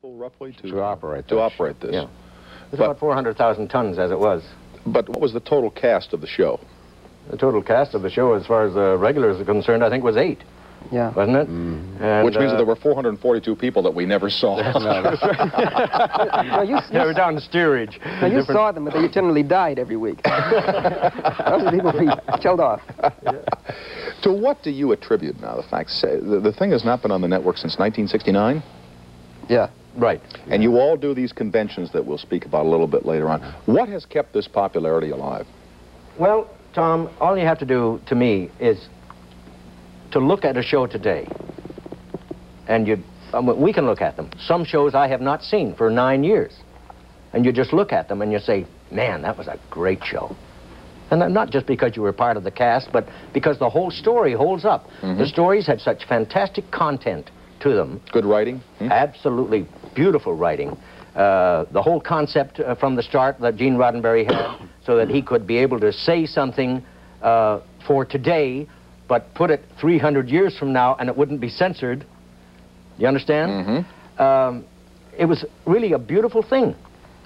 people roughly to operate this? Yeah. It's about 400,000 tons as it was. But what was the total cast of the show? The total cast of the show, as far as the regulars are concerned, I think was 8. Yeah. Wasn't it? And, which means that there were 442 people that we never saw. They were down in steerage. Now, you saw them, but they generally died every week. Those people we killed off. To what do you attribute now the fact? The thing has not been on the network since 1969? Yeah. Right. And you all do these conventions that we'll speak about a little bit later on. What has kept this popularity alive? Well, Tom, all you have to do, to me, is to look at a show today. And we can look at them. Some shows I have not seen for 9 years. And you just look at them and you say, man, that was a great show. And not just because you were part of the cast, but because the whole story holds up. The stories had such fantastic content to them. Good writing? Absolutely beautiful writing. The whole concept from the start that Gene Roddenberry had, so that he could be able to say something for today, but put it 300 years from now and it wouldn't be censored. You understand? It was really a beautiful thing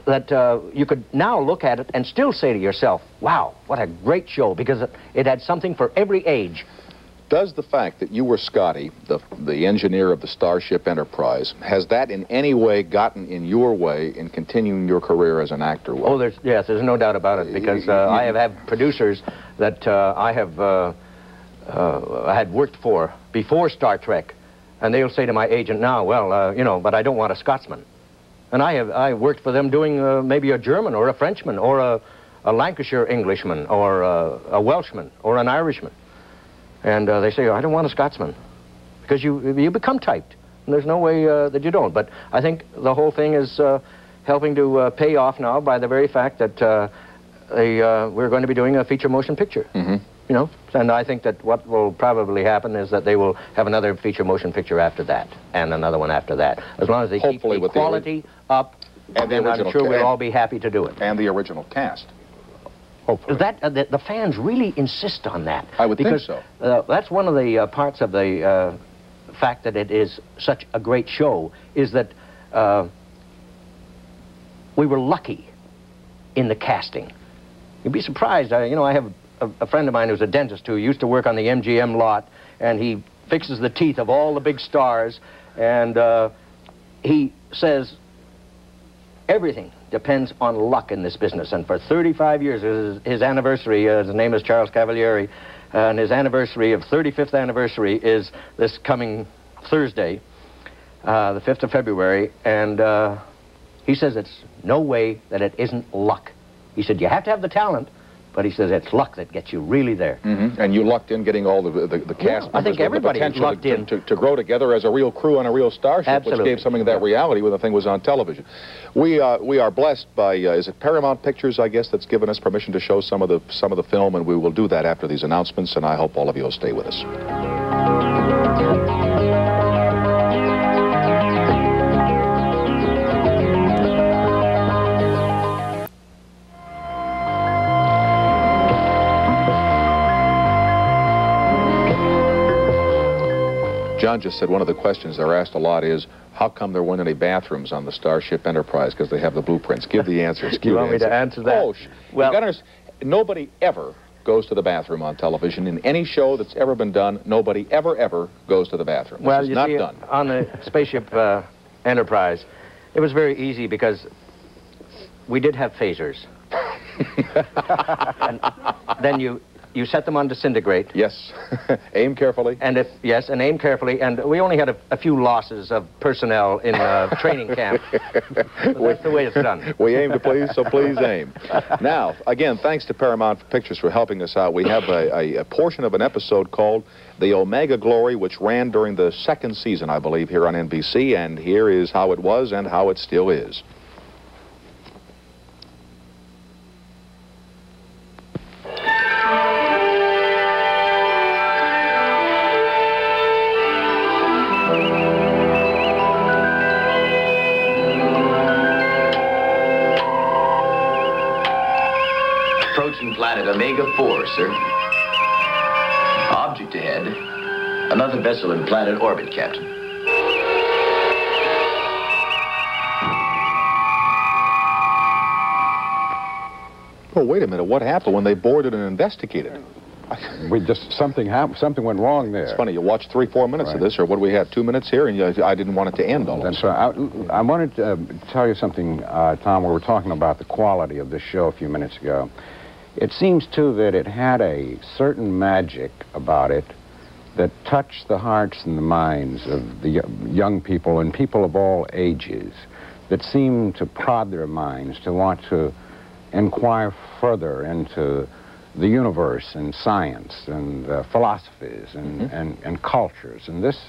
that you could now look at it and still say to yourself, wow, what a great show, because it had something for every age. Does the fact that you were Scotty, the engineer of the Starship Enterprise, has that in any way gotten in your way in continuing your career as an actor? Oh, yes, there's no doubt about it, because I have had producers that I have had worked for before Star Trek, and they'll say to my agent now, well, you know, but I don't want a Scotsman. And I worked for them doing maybe a German or a Frenchman or a Lancashire Englishman or a Welshman or an Irishman. And they say, I don't want a Scotsman, because you become typed. And there's no way that you don't. But I think the whole thing is helping to pay off now by the very fact that we're going to be doing a feature motion picture. You know, and I think that what will probably happen is that they will have another feature motion picture after that, and another one after that. As long as they keep the quality up, and then I'm sure we'll all be happy to do it. And the original cast. Hopefully. The fans really insist on that. I would think so. That's one of the parts of the fact that it is such a great show, is that we were lucky in the casting. You'd be surprised. You know, I have a friend of mine who's a dentist who used to work on the MGM lot, and he fixes the teeth of all the big stars, and he says everything depends on luck in this business. And for 35 years, his anniversary, his name is Charles Cavalieri, and his anniversary of 35th anniversary is this coming Thursday, the 5th of February, and he says it's no way that it isn't luck. He said, you have to have the talent, but he says it's luck that gets you really there. And you lucked in getting all the cast members. I think everybody lucked in. To grow together as a real crew on a real starship, Absolutely. Which gave something of that reality when the thing was on television. We are blessed by, is it Paramount Pictures, I guess, that's given us permission to show some of the film, and we will do that after these announcements, and I hope all of you will stay with us. John just said one of the questions they're asked a lot is, how come there weren't any bathrooms on the Starship Enterprise? Because they have the blueprints. Give the answers. You want me to answer that? Oh, well, nobody ever goes to the bathroom on television. In any show that's ever been done, nobody ever goes to the bathroom. Well, this is you not see, done. On the Spaceship Enterprise, it was very easy because we did have phasers. And then you set them on disintegrate. Yes. Aim carefully. And and aim carefully. And we only had a few losses of personnel in training camp. That's the way it's done. We aim to please, so please aim. Now, again, thanks to Paramount Pictures for helping us out. We have a portion of an episode called The Omega Glory, which ran during the 2nd season, I believe, here on NBC. And here is how it was and how it still is. Planet Omega-4, sir. Object ahead. Another vessel in planet orbit, Captain. Oh, wait a minute. What happened when they boarded and investigated? Something happened. Something went wrong there. It's funny. You watched 3-4 minutes of this, or what do we have? 2 minutes here, and I didn't want it to end all. That's right. I wanted to tell you something, Tom. We were talking about the quality of this show a few minutes ago. It seems too that it had a certain magic about it that touched the hearts and the minds of the young people and people of all ages, that seemed to prod their minds to want to inquire further into the universe and science and philosophies and cultures. And this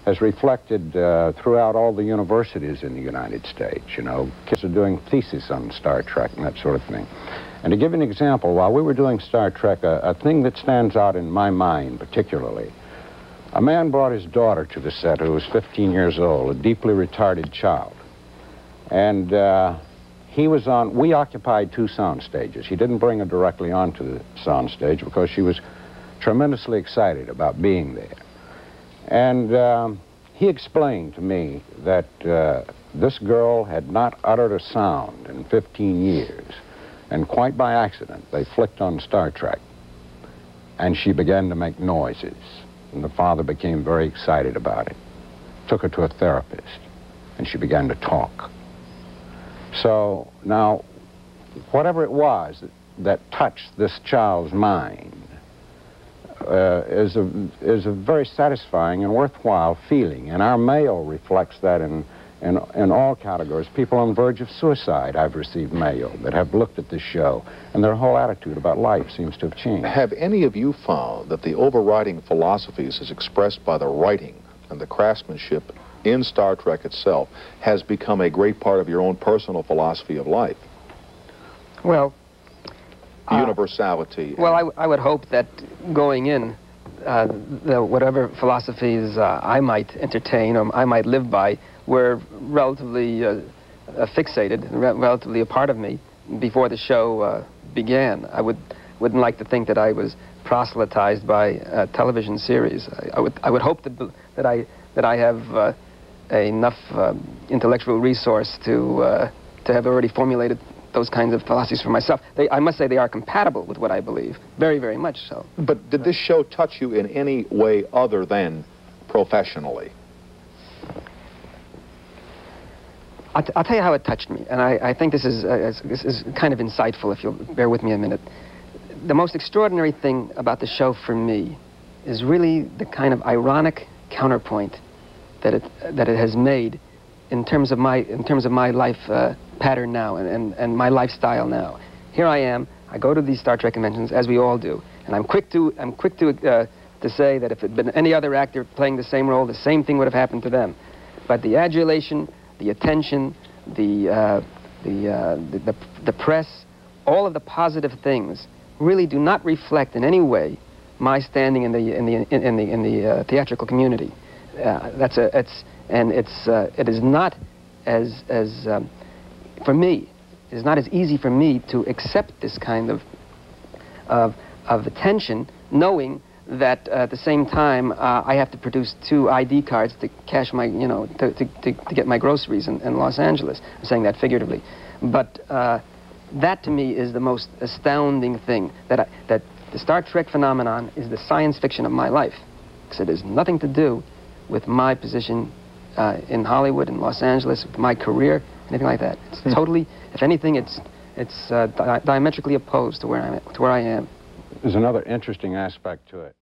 has reflected throughout all the universities in the United States. You know, kids are doing theses on Star Trek and that sort of thing. And to give you an example, while we were doing Star Trek, a thing that stands out in my mind particularly, a man brought his daughter to the set who was 15 years old, a deeply retarded child. And we occupied 2 sound stages. He didn't bring her directly onto the sound stage because she was tremendously excited about being there. And he explained to me that this girl had not uttered a sound in 15 years. And quite by accident, they flicked on Star Trek. And she began to make noises. And the father became very excited about it. Took her to a therapist. And she began to talk. So now, whatever it was that touched this child's mind is a very satisfying and worthwhile feeling. And our mail reflects that in all categories. People on the verge of suicide, I've received mail that have looked at this show, and their whole attitude about life seems to have changed. Have any of you found that the overriding philosophies as expressed by the writing and the craftsmanship in Star Trek itself has become a great part of your own personal philosophy of life? Well, universality. Well, I would hope that going in, whatever philosophies I might entertain or I might live by were relatively fixated, relatively a part of me before the show began. I wouldn't like to think that I was proselytized by a television series. I would hope that I have enough intellectual resource to have already formulated those kinds of philosophies for myself. I must say they are compatible with what I believe, very, very much so. But did this show touch you in any way other than professionally? I'll tell you how it touched me, and I think this is kind of insightful, if you'll bear with me a minute. The most extraordinary thing about the show for me is really the kind of ironic counterpoint that it has made in terms of my life pattern now and my lifestyle now. Here I am. I go to these Star Trek conventions, as we all do, and I'm quick to say that if it had been any other actor playing the same role, the same thing would have happened to them. But the adulation, the attention, the press, all of the positive things really do not reflect in any way my standing in the theatrical community. It is not as for me. It is not as easy for me to accept this kind of attention, knowing that at the same time I have to produce 2 ID cards to cash my, to get my groceries in Los Angeles. I'm saying that figuratively, but that to me is the most astounding thing, that the Star Trek phenomenon is the science fiction of my life, because it has nothing to do with my position in Hollywood, in Los Angeles, with my career, anything like that. It's totally, if anything, it's diametrically opposed to where I am. There's another interesting aspect to it.